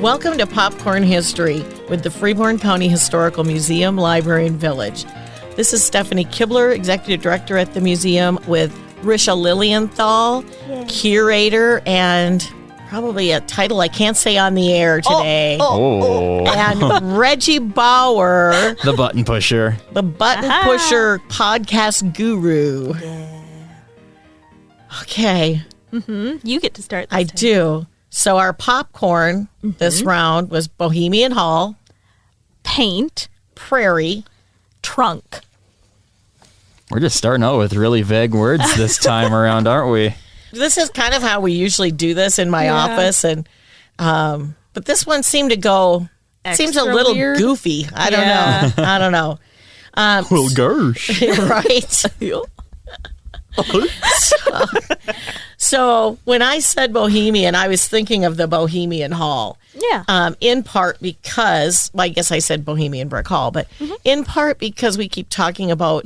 Welcome to Popcorn History with the Freeborn County Historical Museum, Library, and Village. This is Stephanie Kibler, Executive Director at the museum, with Risha Lilienthal, Curator, and probably a title I can't say on the air today. And Reggie Bauer, the button pusher. The button pusher podcast guru. Okay. You get to start this I time. do. So our popcorn this round was Bohemian Hall, Paint, Prairie, trunk. We're just starting out with really vague words this time around, aren't we? This is kind of how we usually do this in my office, and but this one seemed to go. Seems a Extra little weird. goofy. I don't know. Well, gosh. Right. So when I said Bohemian, I was thinking of the Bohemian Hall. Yeah. In part because, well, I guess I said Bohemian Brick Hall, but in part because we keep talking about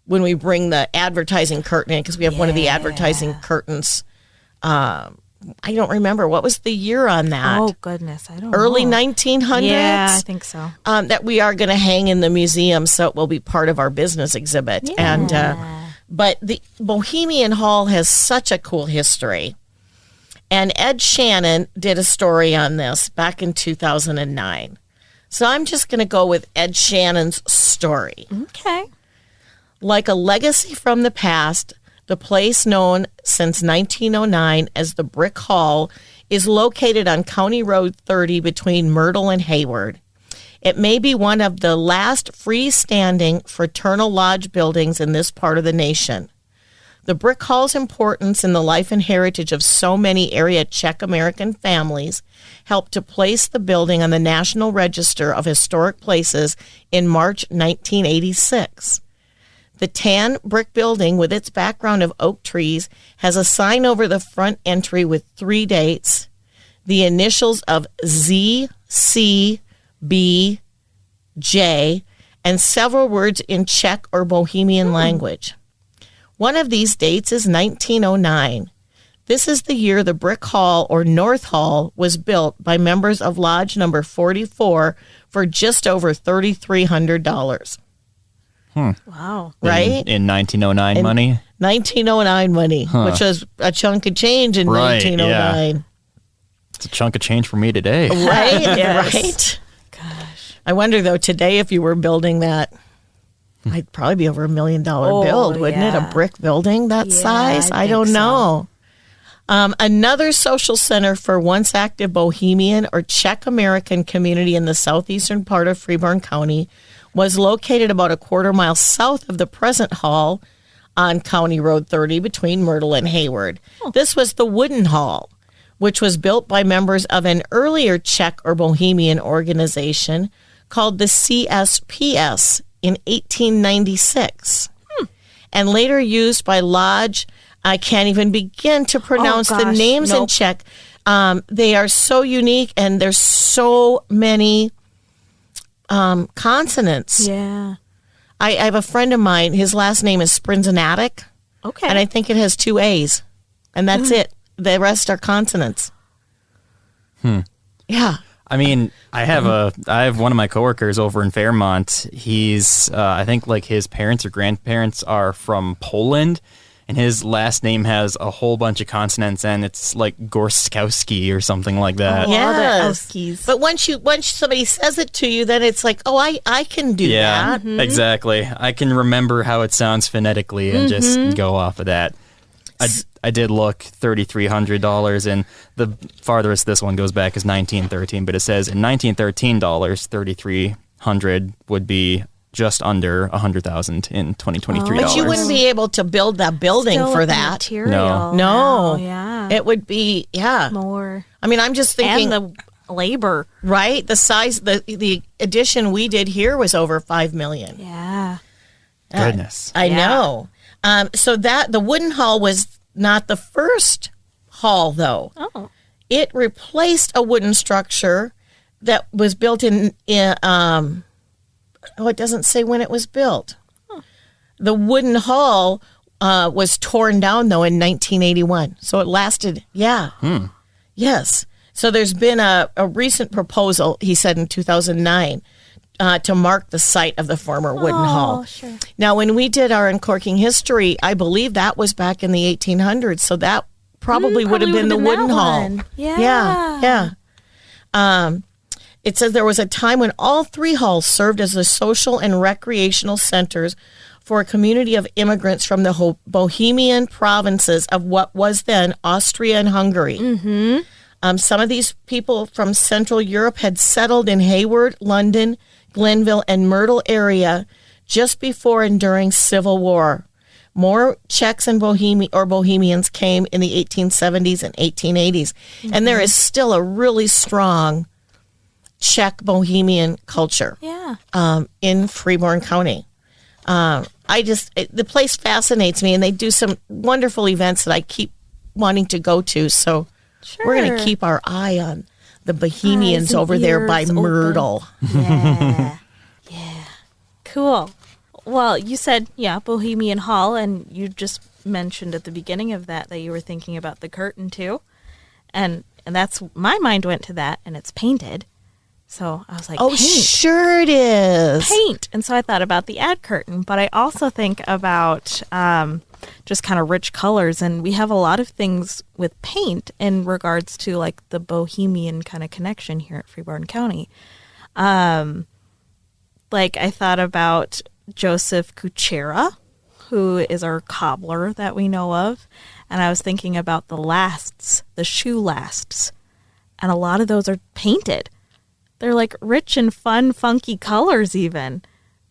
when we bring the advertising curtain in, because we have one of the advertising curtains. I don't remember. What was the year on that? Oh, goodness. I don't Early know. 1900s? Yeah, I think so. That we are going to hang in the museum, so it will be part of our business exhibit. Yeah. But the Bohemian Hall has such a cool history. And Ed Shannon did a story on this back in 2009. So I'm just going to go with Ed Shannon's story. Okay. Like a legacy from the past, the place known since 1909 as the Brick Hall is located on County Road 30 between Myrtle and Hayward. It may be one of the last freestanding fraternal lodge buildings in this part of the nation. The Brick Hall's importance in the life and heritage of so many area Czech American families helped to place the building on the National Register of Historic Places in March 1986. The tan brick building, with its background of oak trees, has a sign over the front entry with 3 dates, the initials of Z.C. B, J, and several words in Czech or Bohemian language. One of these dates is 1909. This is the year the Brick Hall, or North Hall, was built by members of Lodge number 44 for just over $3,300. Wow. Right? In 1909 money? 1909 money, which was a chunk of change in Right, 1909. It's a chunk of change for me today. Right? Yes. Right? I wonder, though, today if you were building that, I'd probably be over $1 million build, wouldn't it? A brick building that size? I don't know. Another social center for once active Bohemian or Czech American community in the southeastern part of Freeborn County was located about a quarter mile south of the present hall on County Road 30 between Myrtle and Hayward. This was the Wooden Hall, which was built by members of an earlier Czech or Bohemian organization called the CSPS in 1896, and later used by Lodge. I can't even begin to pronounce the names in Czech. They are so unique, and there's so many consonants. Yeah. I have a friend of mine, his last name is Sprinzanatic, Okay. and I think it has 2 A's, and that's it. The rest are consonants. Yeah. I mean, I have one of my coworkers over in Fairmont. He's, I think like his parents or grandparents are from Poland, and his last name has a whole bunch of consonants, and it's like Gorskowski or something like that. Yes. But once somebody says it to you, then it's like, oh, I can do that. Exactly. I can remember how it sounds phonetically and just go off of that. I did look $3,300, and the farthest this one goes back is 1913. But it says in 1913 dollars, $3,300 would be just under $100,000 in 2023 But you wouldn't be able to build that building Still for with that. Material. No. Yeah. It would be More. I mean, I'm just thinking, And the labor. right? The size, the addition we did here was over $5 million. Yeah. Goodness. I know. So that the Wooden Hall was not the first hall, though. Oh. It replaced a wooden structure that was built in it doesn't say when it was built. The Wooden Hall was torn down, though, in 1981. So it lasted, Yes. So there's been a recent proposal, he said in 2009, to mark the site of the former wooden hall. Sure. Now, when we did our Uncorking History, I believe that was back in the 1800s, so that probably would have been the wooden hall. Yeah. It says there was a time when all three halls served as the social and recreational centers for a community of immigrants from the Bohemian provinces of what was then Austria and Hungary. Mm-hmm. Some of these people from Central Europe had settled in Hayward, London, Glenville, and Myrtle area just before and during Civil War. More Czechs and Bohemians came in the 1870s and 1880s. Mm-hmm. And there is still a really strong Czech Bohemian culture in Freeborn County. The place fascinates me, and they do some wonderful events that I keep wanting to go to. So we're going to keep our eye on the Bohemians over there by Myrtle. Yeah. Yeah. Cool. Well, you said, Bohemian Hall, and you just mentioned at the beginning of that you were thinking about the curtain, too. And that's, my mind went to that, and it's painted. So I was like, paint. Sure it is. Paint. And so I thought about the ad curtain, but I also think about just kind of rich colors. And we have a lot of things with paint in regards to like the Bohemian kind of connection here at Freeborn County. Like I thought about Joseph Kuchera, who is our cobbler that we know of. And I was thinking about the lasts, the shoe lasts. And a lot of those are painted. They're like rich and fun, funky colors even.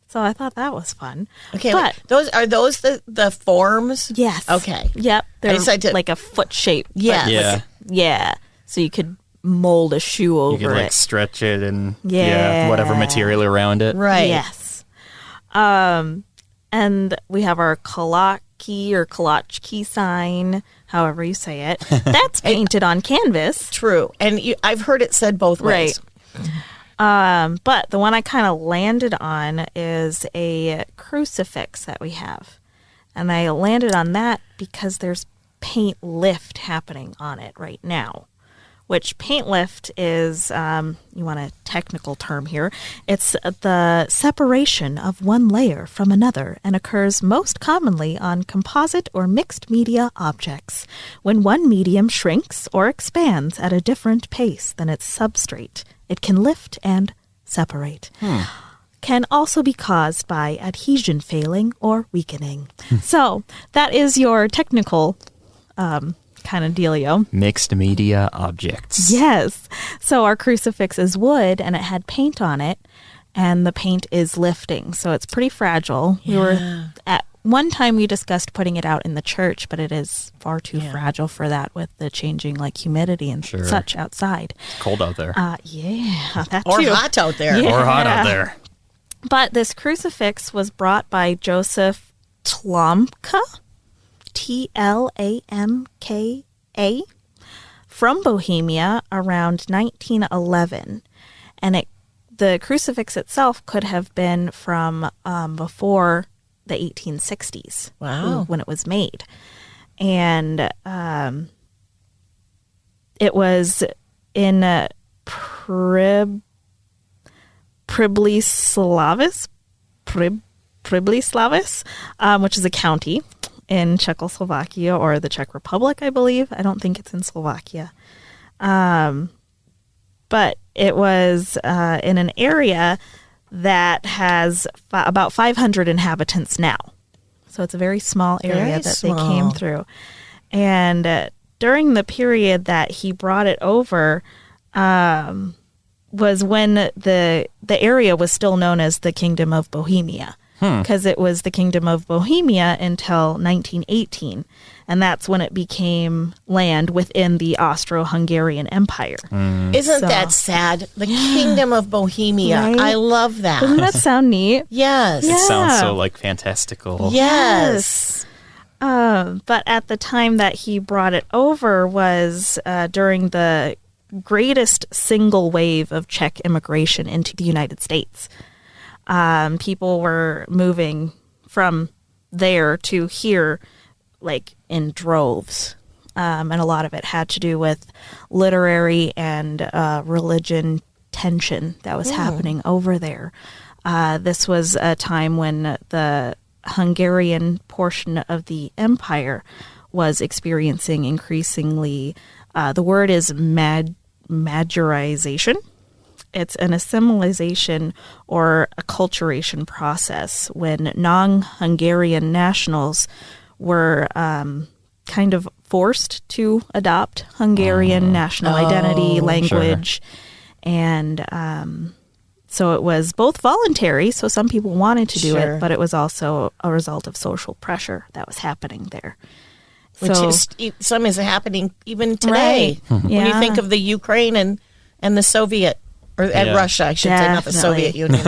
So I thought that was fun. Okay, but are those the forms? Yes. Okay. Yep. They're like a foot shape. Yes. Yeah. Yeah. So you could mold a shoe over you could like stretch it and whatever material around it. Right. Yes. And we have our Kalaki or Kalachki sign, however you say it. That's painted on canvas. True. And I've heard it said both ways. Right. But the one I kind of landed on is a crucifix that we have. And I landed on that because there's paint lift happening on it right now. Which paint lift is, you want a technical term here, it's the separation of one layer from another and occurs most commonly on composite or mixed media objects when one medium shrinks or expands at a different pace than its substrate. It can lift and separate. Can also be caused by adhesion failing or weakening. So that is your technical kind of dealio. Mixed media objects. Yes. So our crucifix is wood and it had paint on it and the paint is lifting. So it's pretty fragile. Yeah. We were at one time we discussed putting it out in the church, but it is far too fragile for that with the changing like humidity and such outside. It's cold out there. That Or too. hot out there. Yeah. Or hot out there. But this crucifix was brought by Joseph Tlomka, Tlamka, from Bohemia around 1911. And the crucifix itself could have been from before the 1860s. Wow. When it was made. And it was in Priblislavus, which is a county in Czechoslovakia or the Czech Republic, I believe. I don't think it's in Slovakia. But it was in an area that has about 500 inhabitants now. So it's a very small area they came through. And during the period that he brought it over was when the area was still known as the Kingdom of Bohemia. Because it was the Kingdom of Bohemia until 1918. And that's when it became land within the Austro-Hungarian Empire. Isn't that sad? The Kingdom of Bohemia. Right? I love that. Doesn't that sound neat? Yes. It sounds so like fantastical. Yes. But at the time that he brought it over was during the greatest single wave of Czech immigration into the United States. People were moving from there to here, like in droves. and a lot of it had to do with literary and religion tension that was happening over there. This was a time when the Hungarian portion of the empire was experiencing increasingly, the word is majorization. It's an assimilation or acculturation process when non-Hungarian nationals were kind of forced to adopt Hungarian national identity, language, and so it was both voluntary, so some people wanted to do it, but it was also a result of social pressure that was happening there. Which is some is happening even today. Right. When you think of the Ukraine and the Soviet, and Russia, I should say, not the Soviet Union.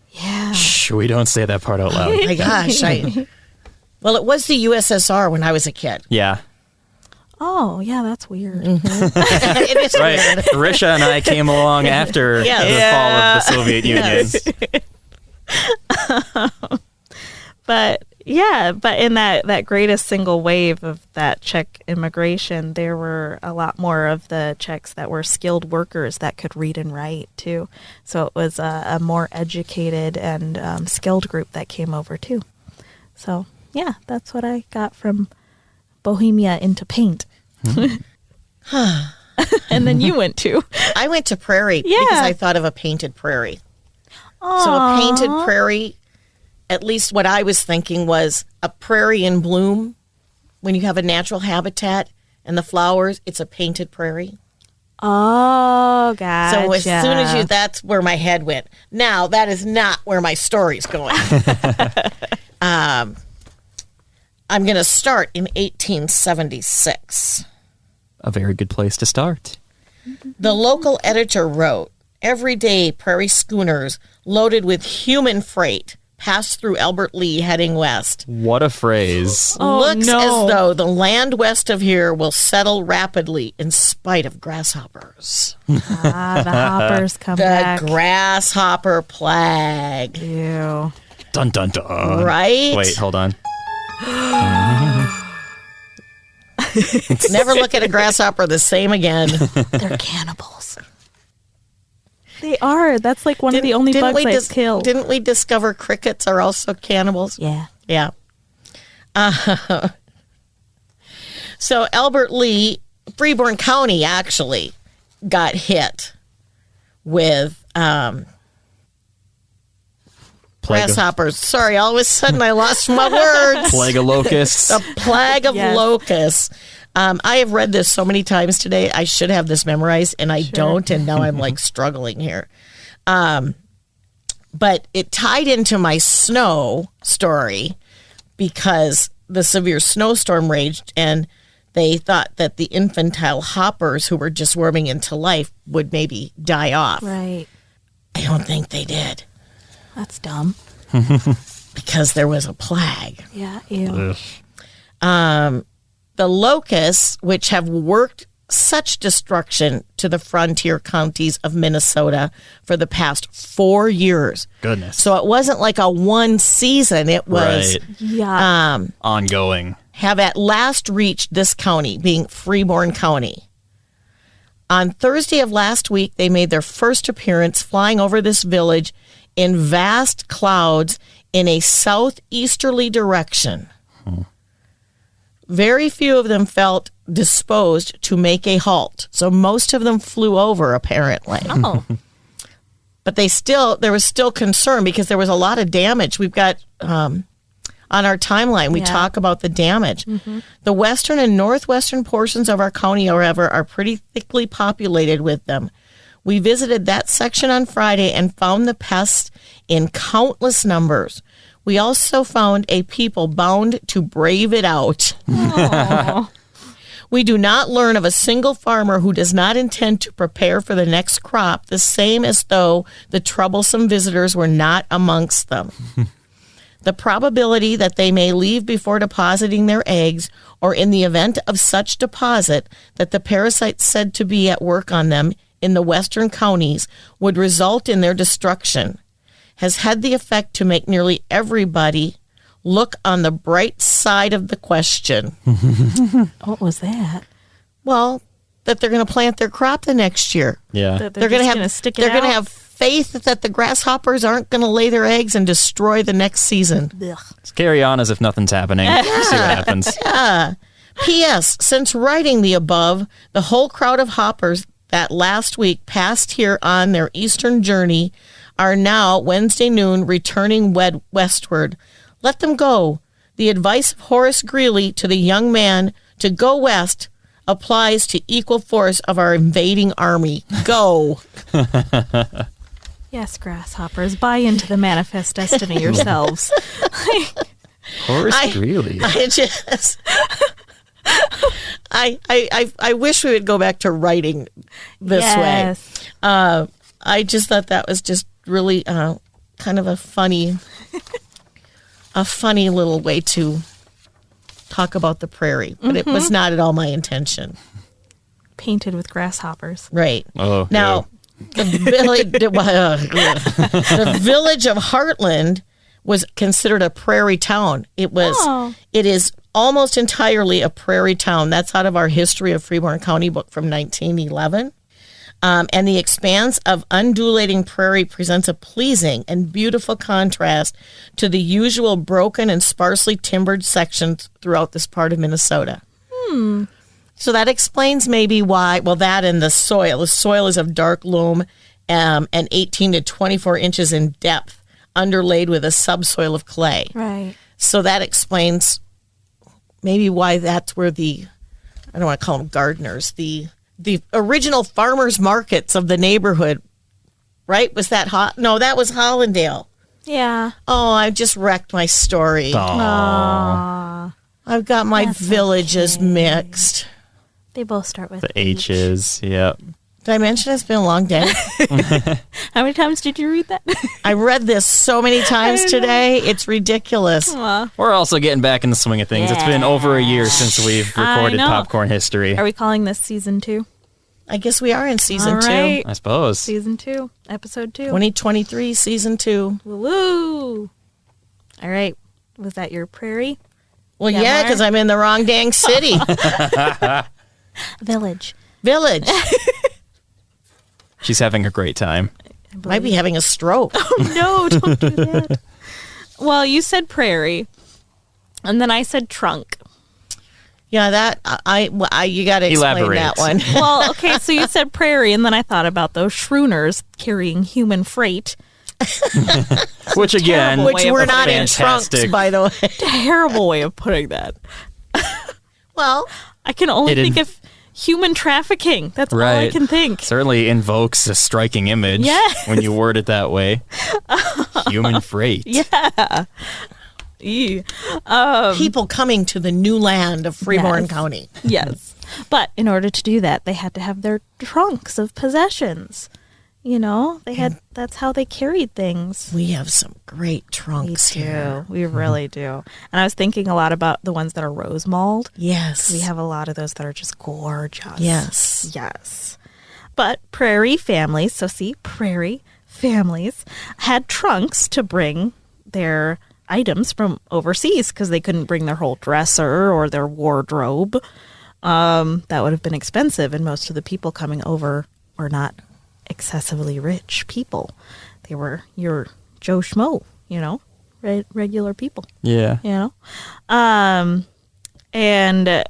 Yeah. Shh, we don't say that part out loud. Oh my gosh. Well, it was the USSR when I was a kid. Yeah. Oh, yeah, that's weird. It is Right. weird. Risha and I came along after the fall of the Soviet Union. But in that greatest single wave of that Czech immigration, there were a lot more of the Czechs that were skilled workers that could read and write too. So it was a more educated and skilled group that came over too. So yeah, that's what I got from Bohemia into paint. And then you went to? I went to Prairie because I thought of a painted prairie. Aww. So a painted prairie, at least what I was thinking was a prairie in bloom. When you have a natural habitat and the flowers, it's a painted prairie. Oh, gotcha. So as soon as that's where my head went. Now, that is not where my story's going. I'm going to start in 1876. A very good place to start. The local editor wrote, every day prairie schooners loaded with human freight pass through Albert Lea heading west. What a phrase. Looks as though the land west of here will settle rapidly in spite of grasshoppers. The hoppers come back. The grasshopper plague. Ew. Dun, dun, dun. Right? Wait, hold on. Never look at a grasshopper the same again. They're cannibals. They are. That's like one of the only bugs I've killed. Didn't we discover crickets are also cannibals? Yeah. Yeah. So Albert Lea, Freeborn County actually got hit with grasshoppers. Sorry, all of a sudden I lost my words. Plague of locusts. The plague of locusts. I have read this so many times today. I should have this memorized, and I don't, and now I'm like struggling here. But it tied into my snow story because the severe snowstorm raged, and they thought that the infantile hoppers who were just warming into life would maybe die off. Right. I don't think they did. That's dumb. Because there was a plague. Yeah, ew. The locusts, which have worked such destruction to the frontier counties of Minnesota for the past 4 years. Goodness. So it wasn't like a one season. It was ongoing. Have at last reached this county, being Freeborn County. On Thursday of last week, they made their first appearance flying over this village in vast clouds in a southeasterly direction. Very few of them felt disposed to make a halt. So most of them flew over, apparently. Oh. But there was still concern because there was a lot of damage. We've got, on our timeline, we talk about the damage. Mm-hmm. The western and northwestern portions of our county, however, are pretty thickly populated with them. We visited that section on Friday and found the pests in countless numbers. We also found a people bound to brave it out. We do not learn of a single farmer who does not intend to prepare for the next crop, the same as though the troublesome visitors were not amongst them. The probability that they may leave before depositing their eggs, or in the event of such deposit, that the parasites said to be at work on them in the western counties would result in their destruction, has had the effect to make nearly everybody look on the bright side of the question. What was that? Well, that they're going to plant their crop the next year. Yeah. That They're going to just stick it They're going to out? have faith that the grasshoppers aren't going to lay their eggs and destroy the next season. Ugh. Just carry on as if nothing's happening. See what happens. P.S. Since writing the above, the whole crowd of hoppers that last week passed here on their eastern journey are now Wednesday noon returning westward. Let them go. The advice of Horace Greeley to the young man to go west applies to equal force of our invading army. Go. Yes, grasshoppers, buy into the manifest destiny yourselves. Horace Greeley. I wish we would go back to writing this Yes. way. I just thought that was just really kind of a funny little way to talk about the prairie, but it was not at all my intention. Painted with grasshoppers. Right. Oh, Now, the village of Heartland was considered a prairie town. It is almost entirely a prairie town. That's out of our History of Freeborn County book from 1911. And the expanse of undulating prairie presents a pleasing and beautiful contrast to the usual broken and sparsely timbered sections throughout this part of Minnesota. So that explains maybe why, well, that and the soil. The soil is of dark loam and 18 to 24 inches in depth, underlaid with a subsoil of clay. Right. So that explains maybe why that's where I don't want to call them gardeners, the original farmers markets of the neighborhood, right? Was that No, that was Hollandale. Yeah. Oh, I just wrecked my story. Aww. I've got my That's villages okay. mixed. They both start with The H's. Yep. Did I mention it's been a long day? How many times did you read that? I read this so many times today. It's ridiculous. Aw. We're also getting back in the swing of things. It's been over a year since we've recorded know. Popcorn History. Are we calling this season 2? I guess we are in season All 2. right. I suppose. Season 2, episode 2. 2023, season 2. Woo! All right. Was that your prairie? Well, Yeah, yeah, Mark? because I'm in the wrong dang city. Village. Village. She's having a great time. Might be having a stroke. No, don't do that. Well, you said prairie, and then I said trunk. Yeah, that you got to explain Elaborate. that one. Well, okay, so you said prairie, and then I thought about those schrooners carrying human freight. Which again, terrible Which way we're of not in fantastic. trunks, by the way. Terrible way of putting that. Well, I can only It think of human trafficking. That's all I right. can think. Certainly invokes a striking image Yes. when you word it that way. Human freight. Yeah. Ew. people coming to the new land of Freeborn Yes. County. Yes. But in order to do that, they had to have their trunks of possessions. You know, that's how they carried things. We have some great trunks here. We really do. And I was thinking a lot about the ones that are rose mold. Yes. We have a lot of those that are just gorgeous. Yes. Yes. But prairie families, so see, prairie families had trunks to bring their items from overseas because they couldn't bring their whole dresser or their wardrobe. That would have been expensive, and most of the people coming over were not excessively rich people. They were your Joe Schmo, you know, regular people. Yeah. You know? And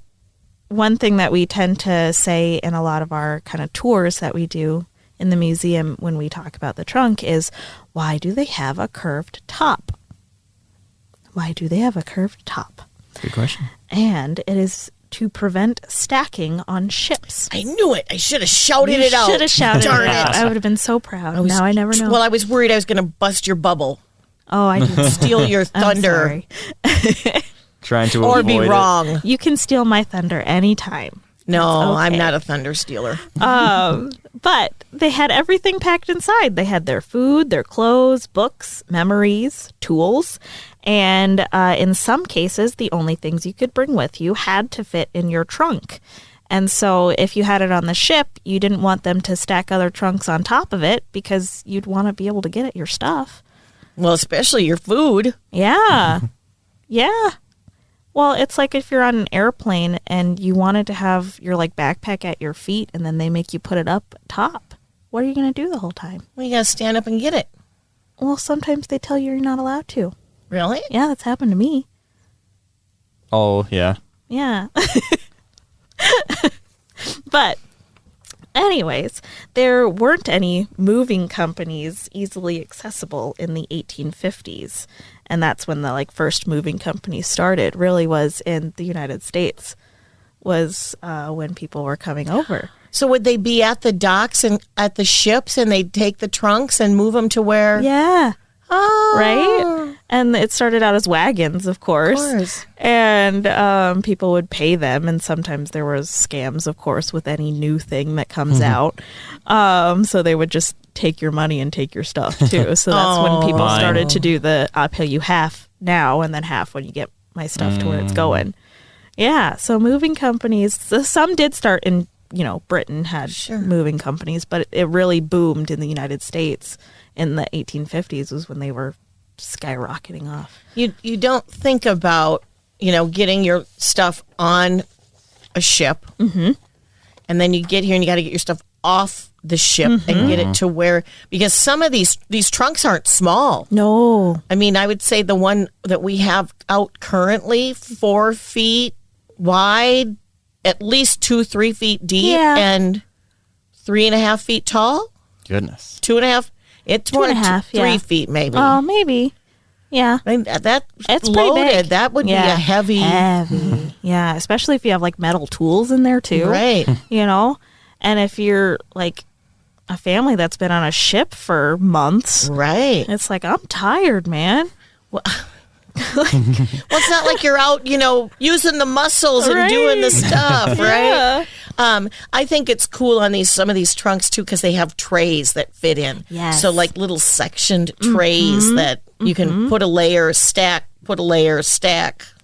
one thing that we tend to say in a lot of our kind of tours that we do in the museum when we talk about the trunk is, why do they have a curved top? Why do they have a curved top? Good question. And it is to prevent stacking on ships. I knew it. I should have shouted You it out. should have shouted Darn it out. I would have been so proud. Now I never know. Well, I was worried I was going to bust your bubble, Oh, I did. steal your I'm thunder, sorry. Trying to or avoid be it. wrong. You can steal my thunder anytime. No, That's I'm okay. not a thunder stealer. But they had everything packed inside. They had their food, their clothes, books, memories, tools. And in some cases, the only things you could bring with you had to fit in your trunk. And so if you had it on the ship, you didn't want them to stack other trunks on top of it because you'd want to be able to get at your stuff. Well, especially your food. Yeah. Yeah. Well, it's like if you're on an airplane and you wanted to have your like backpack at your feet and then they make you put it up top. What are you going to do the whole time? Well, you got to stand up and get it. Well, sometimes they tell you you're not allowed to. Really? Yeah, that's happened to me. Oh, yeah. Yeah. But anyways, there weren't any moving companies easily accessible in the 1850s. And that's when the like first moving company started, really was in the United States, was when people were coming over. So would they be at the docks and at the ships and they'd take the trunks and move them to where? Yeah. Oh. Right? And it started out as wagons, of course. And people would pay them. And sometimes there was scams, of course, with any new thing that comes out. So they would just take your money and take your stuff, too. So that's when people started to do the, I'll pay you half now and then half when you get my stuff to where it's going. Yeah. So moving companies, some did start in, Britain had moving companies, but it really boomed in the United States in the 1850s was when they were skyrocketing off. You don't think about, getting your stuff on a ship, and then you get here and you got to get your stuff off the ship and get it to where, because some of these trunks aren't small. No. I mean, I would say the one that we have out currently, 4 feet wide, at least 2-3 feet deep, and 3.5 feet tall. Goodness. 2.5. It's more than 3 feet, maybe. Oh, maybe. Yeah. I mean, that's It's loaded. pretty big. That would be a heavy. Yeah, especially if you have like metal tools in there too. Right. And if you're like a family that's been on a ship for months. Right. It's like, I'm tired, man. Well, it's not like you're out, using the muscles and doing the stuff, right? I think it's cool on some of these trunks too, because they have trays that fit in. Yes. So like little sectioned trays that you can put a layer, stack.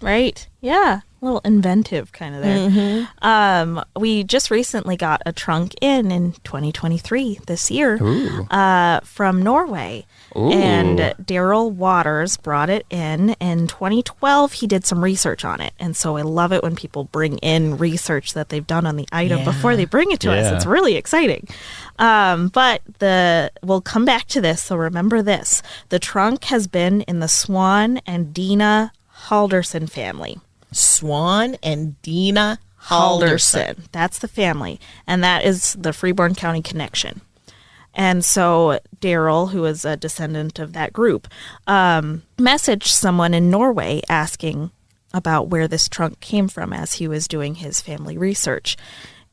Right. Yeah. A little inventive kind of there. We just recently got a trunk in 2023 this year from Norway. Ooh. And Daryl Waters brought it in 2012. He did some research on it. And so I love it when people bring in research that they've done on the item before they bring it to us. It's really exciting. But we'll come back to this. So remember this. The trunk has been in the Swan and Dina Halderson family. Swan and Dina Halderson. That's the family. And that is the Freeborn County connection. And so Daryl, who is a descendant of that group, messaged someone in Norway asking about where this trunk came from as he was doing his family research.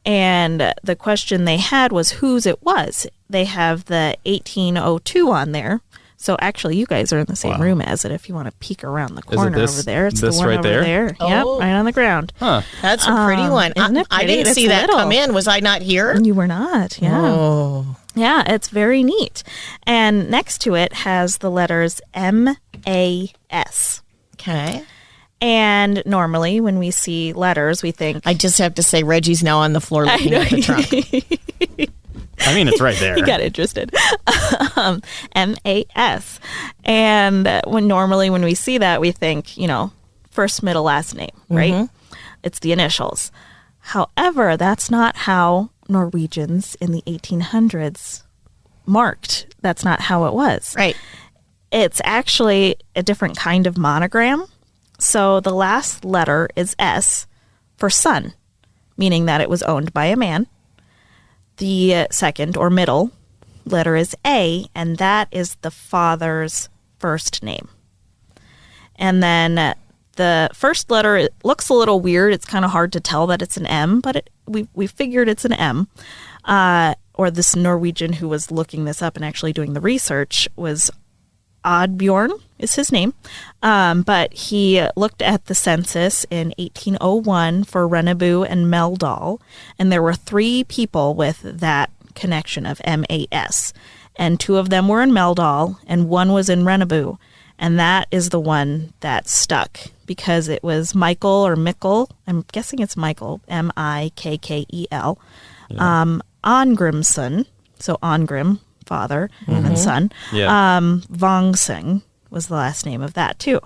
And the question they had was whose it was. They have the 1802 on there. So actually, you guys are in the same room as it if you want to peek around the corner over there. It's the one right over there. Oh. Yep, right on the ground. Huh. That's a pretty one. Isn't it I pretty? didn't It's see that little. come in. Was I not here? You were not, yeah. Oh. Yeah, it's very neat. And next to it has the letters M-A-S. Okay. And normally when we see letters, we think... I just have to say, Reggie's now on the floor looking at the trunk. I mean, it's right there. He got interested. M-A-S. And when we see that, we think, first, middle, last name, right? It's the initials. However, that's not how Norwegians in the 1800s marked. That's not how it was. Right. It's actually a different kind of monogram. So the last letter is S for son, meaning that it was owned by a man. The second or middle letter is A, and that is the father's first name. And then the first letter, it looks a little weird. It's kind of hard to tell that it's an M, but we figured it's an M. Or this Norwegian who was looking this up and actually doing the research was Oddbjorn is his name. But he looked at the census in 1801 for Rennebu and Meldal, and there were 3 people with that connection of M-A-S. And 2 of them were in Meldal, and 1 was in Rennebu. And that is the one that stuck because it was Michael or Mikkel. I'm guessing it's Michael, M-I-K-K-E-L. Angrimson, so Angrim, father and son. Yeah. Vangsing, was the last name of that, too.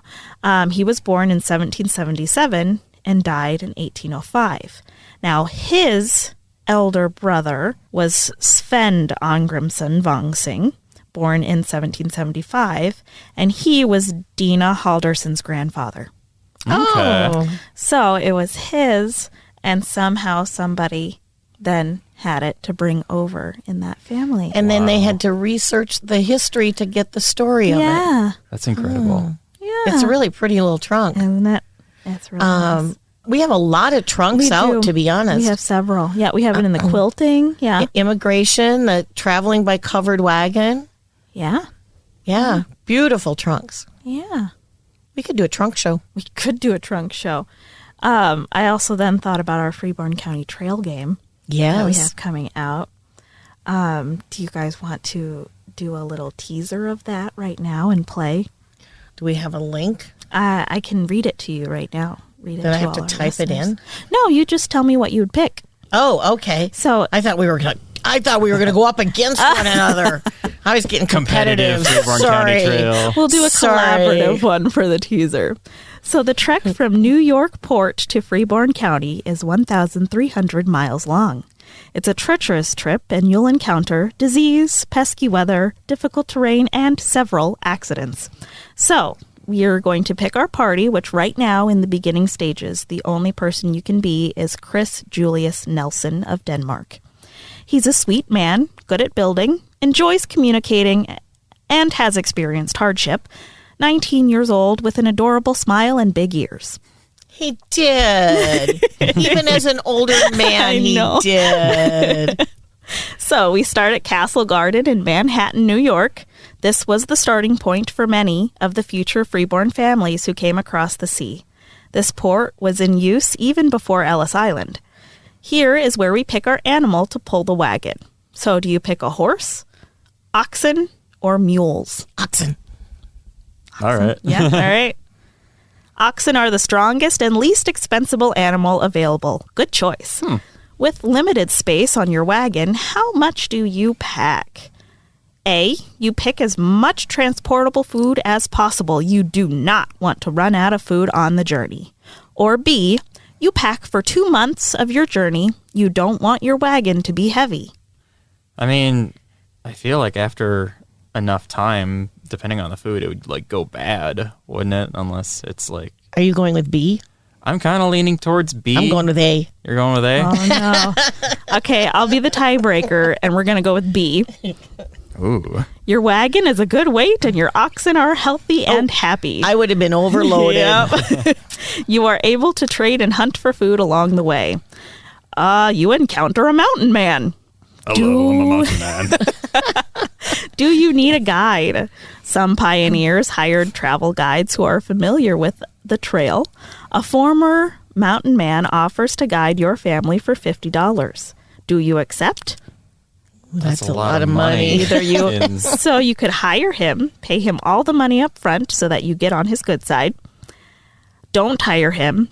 He was born in 1777 and died in 1805. Now, his elder brother was Sven Angrimsson Vangsing, born in 1775, and he was Dina Haldarson's grandfather. Okay. Oh. So it was his, and somehow somebody then had it to bring over in that family. And then they had to research the history to get the story of it. yeah. That's incredible. Yeah. It's a really pretty little trunk. Isn't it? It's really nice. We have a lot of trunks We out, do. to be honest. We have several. Yeah, we have it in the quilting. Yeah. Immigration, the traveling by covered wagon. Yeah. Yeah, beautiful trunks. Yeah. We could do a trunk show. We could do a trunk show. I also then thought about our Freeborn County trail game that we Yes. have coming out. Do you guys want to do a little teaser of that right now and play? Do we have a link? I can read it to you right now. Read it Then I to have all to our type it listeners. in? No, you just tell me what you would pick. Oh, okay. So I thought we were gonna go up against one another. I was getting competitive. Freeborn Sorry. County Trail. we'll do a Sorry. collaborative one for the teaser. So the trek from New York Port to Freeborn County is 1,300 miles long. It's a treacherous trip, and you'll encounter disease, pesky weather, difficult terrain, and several accidents. So we're going to pick our party, which right now in the beginning stages, the only person you can be is Chris Julius Nelson of Denmark. He's a sweet man, good at building, enjoys communicating, and has experienced hardship. 19 years old with an adorable smile and big ears. He did. Even as an older man, I he know. did. So we start at Castle Garden in Manhattan, New York. This was the starting point for many of the future freeborn families who came across the sea. This port was in use even before Ellis Island. Here is where we pick our animal to pull the wagon. So do you pick a horse, oxen, or mules? Oxen. All right. Yeah, all right. Oxen are the strongest and least expensive animal available. Good choice. With limited space on your wagon, how much do you pack? A, you pick as much transportable food as possible. You do not want to run out of food on the journey. Or B, you pack for 2 months of your journey. You don't want your wagon to be heavy. I mean, I feel like after enough time, depending on the food, it would like go bad, wouldn't it? Unless it's like, Are you going with B? I'm kind of leaning towards B. I'm going with A. You're going with A? Oh, no. Okay, I'll be the tiebreaker, and we're going to go with B. Ooh. Your wagon is a good weight, and your oxen are healthy and happy. I would have been overloaded. Yep. You are able to trade and hunt for food along the way. You encounter a mountain man. Hello, I'm a mountain man. Do you need a guide? Some pioneers hired travel guides who are familiar with the trail. A former mountain man offers to guide your family for $50. Do you accept? That's a lot of money. Either you, In- so you could hire him, pay him all the money up front so that you get on his good side. Don't hire him.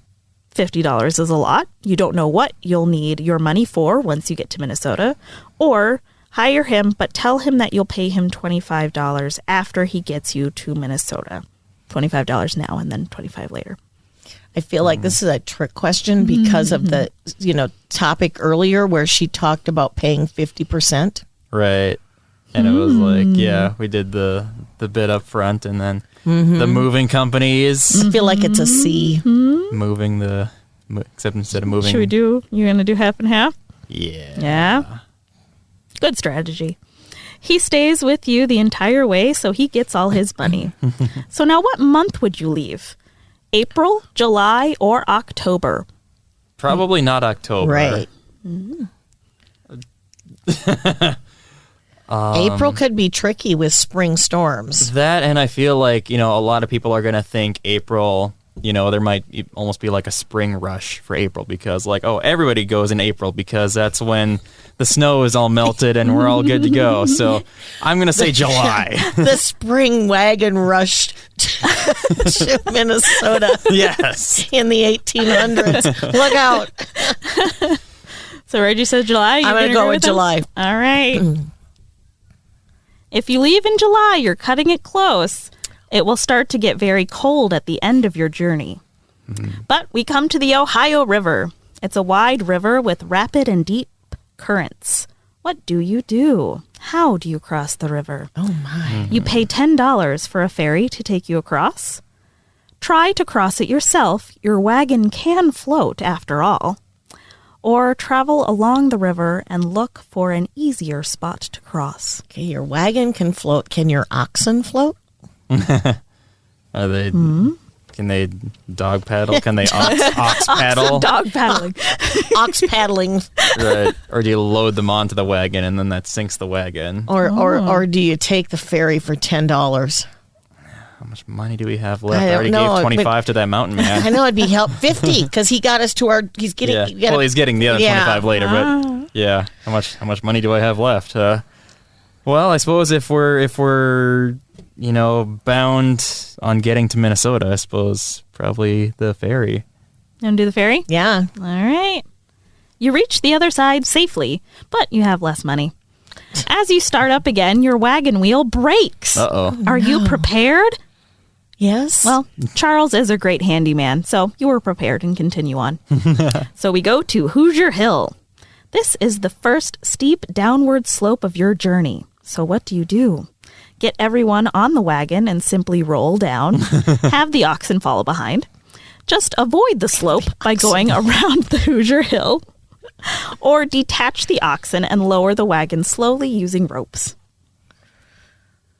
$50 is a lot. You don't know what you'll need your money for once you get to Minnesota. Or hire him, but tell him that you'll pay him $25 after he gets you to Minnesota. $25 now and then $25 later. I feel like this is a trick question because of the topic earlier where she talked about paying 50%. Right. And it was like, yeah, we did the bit up front, and then the moving companies I feel like it's a C. moving except instead of moving. Should we do, you're going to do half and half? Yeah. Yeah. Good strategy. He stays with you the entire way, so he gets all his money. So now what month would you leave? April, July, or October? Probably not October. Right. April could be tricky with spring storms. That, and I feel like, a lot of people are going to think April, there might almost be like a spring rush for April because like, oh, everybody goes in April because that's when the snow is all melted and we're all good to go. So I'm going to say July. The spring wagon rushed to Minnesota Yes. in the 1800s. Look out. So Reggie said July. I'm going to go with July. All right. If you leave in July, you're cutting it close. It will start to get very cold at the end of your journey. But we come to the Ohio River. It's a wide river with rapid and deep currents. What do you do? How do you cross the river? Oh, my. You pay $10 for a ferry to take you across. Try to cross it yourself. Your wagon can float, after all. Or travel along the river and look for an easier spot to cross. Okay, your wagon can float. Can your oxen float? Are they? Can they dog paddle? Can they ox paddle? Dog paddling. Ox paddling. Right. Or do you load them onto the wagon and then that sinks the wagon? Or do you take the ferry for $10? How much money do we have left? I I already don't know, gave 25 to that mountain man. I know it'd be 50 because he got us to our. He's getting. Yeah. you gotta- Well, he's getting the other Yeah. 25 later, but yeah. How much money do I have left? Well, I suppose if we're bound on getting to Minnesota, I suppose probably the ferry. You want to do the ferry? Yeah. All right. You reach the other side safely, but you have less money. As you start up again, your wagon wheel breaks. Uh-oh. Are you prepared? Yes. Well, Charles is a great handyman, so you were prepared and continue on. So we go to Hoosier Hill. This is the first steep downward slope of your journey. So what do? Get everyone on the wagon and simply roll down. Have the oxen follow behind. Just avoid the slope by going around the Hoosier Hill. Or detach the oxen and lower the wagon slowly using ropes.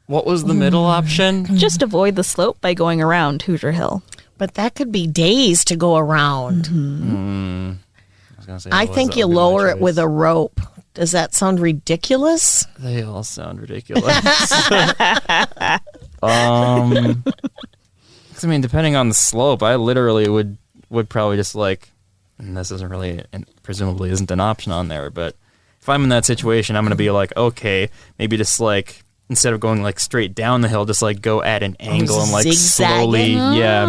What was the middle option? Just avoid the slope by going around Hoosier Hill. but that could be days to go around. I was gonna say, I think you lower it with a rope. Does that sound ridiculous? They all sound ridiculous. 'Cause, I mean, depending on the slope, I literally would probably just like, and this isn't really, and presumably isn't an option on there, but if I'm in that situation, I'm going to be like, okay, maybe just like, instead of going like straight down the hill, just like go at an angle and like zigzagging? slowly,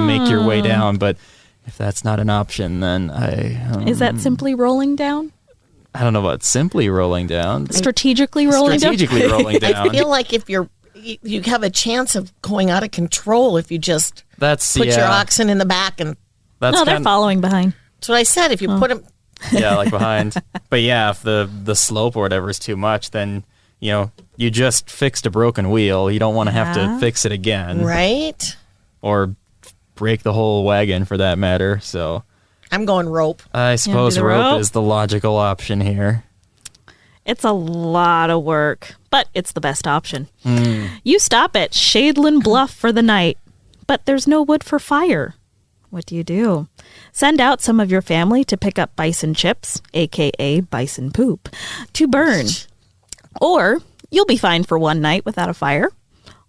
make your way down. But if that's not an option, then Is that simply rolling down? I don't know about simply rolling down. Strategically rolling Strategically rolling I down. feel like if you have a chance of going out of control if you just That's put yeah. your oxen in the back, and That's down? No, they're kind following behind. that's what I said. If you put them, yeah, like behind. But yeah, if the slope or whatever is too much, then you just fixed a broken wheel. You don't want to have to fix it again, right? or break the whole wagon for that matter. So I'm going rope. I suppose do the rope rope? is the logical option here. It's a lot of work, but it's the best option. You stop at Shadeland Bluff for the night, but there's no wood for fire. What do? Send out some of your family to pick up bison chips, a.k.a. bison poop, to burn. Or you'll be fine for one night without a fire.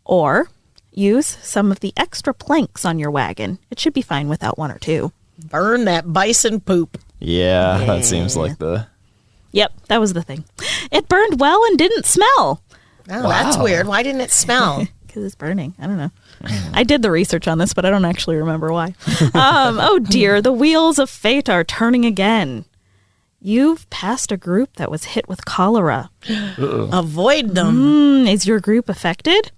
Or use some of the extra planks on your wagon. It should be fine without one or two. Burn that bison poop. Yeah, that seems like the... Yep, that was the thing. It burned well and didn't smell. Oh, that's weird. Why didn't it smell? Because it's burning. I don't know. I did the research on this, but I don't actually remember why. Oh dear, the wheels of fate are turning again. You've passed a group that was hit with cholera. Avoid them. Is your group affected?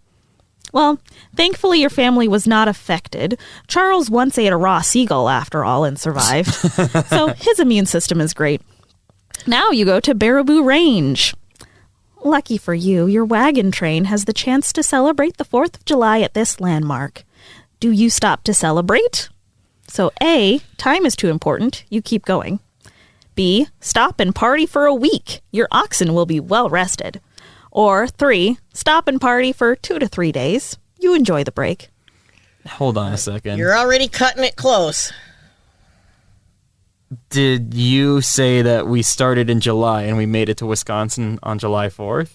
Well, thankfully your family was not affected. Charles once ate a raw seagull after all and survived. So his immune system is great. Now you go to Baraboo Range. Lucky for you, your wagon train has the chance to celebrate the 4th of July at this landmark. Do you stop to celebrate? So A, time is too important. You keep going. B, stop and party for a week. Your oxen will be well rested. Or 3, stop and party for 2 to 3 days. You enjoy the break. Hold on a second. You're already cutting it close. Did you say that we started in July and we made it to Wisconsin on July 4th?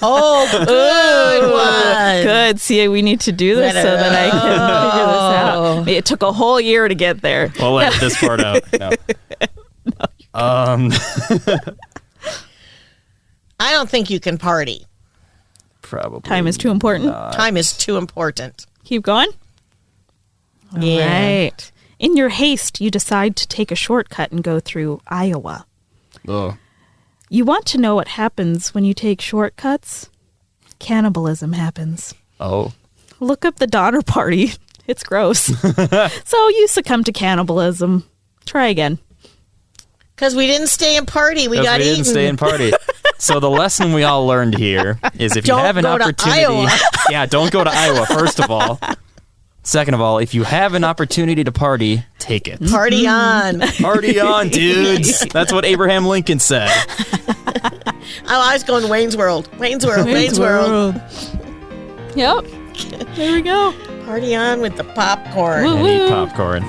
Oh, good one. Good. See, we need to do this so that I can figure this out. It took a whole year to get there. We'll edit this part out. No. I don't think you can party. Probably. Time is too important. Time is too important. Keep going. Yeah. Right. In your haste, you decide to take a shortcut and go through Iowa. Oh. You want to know what happens when you take shortcuts? Cannibalism happens. Oh. Look up the Donner Party. It's gross. So you succumb to cannibalism. Try again. Because we didn't stay and party. We got eaten. didn't stay and party. So the lesson we all learned here is if you have an Don't go to opportunity, Iowa. yeah, don't go to Iowa. First of all, second of all, if you have an opportunity to party, take it. Party on. Party on, dudes. That's what Abraham Lincoln said. I was going Wayne's World. Wayne's World. Wayne's World. Yep. There we go. Party on with the popcorn. Woo. And eat popcorn.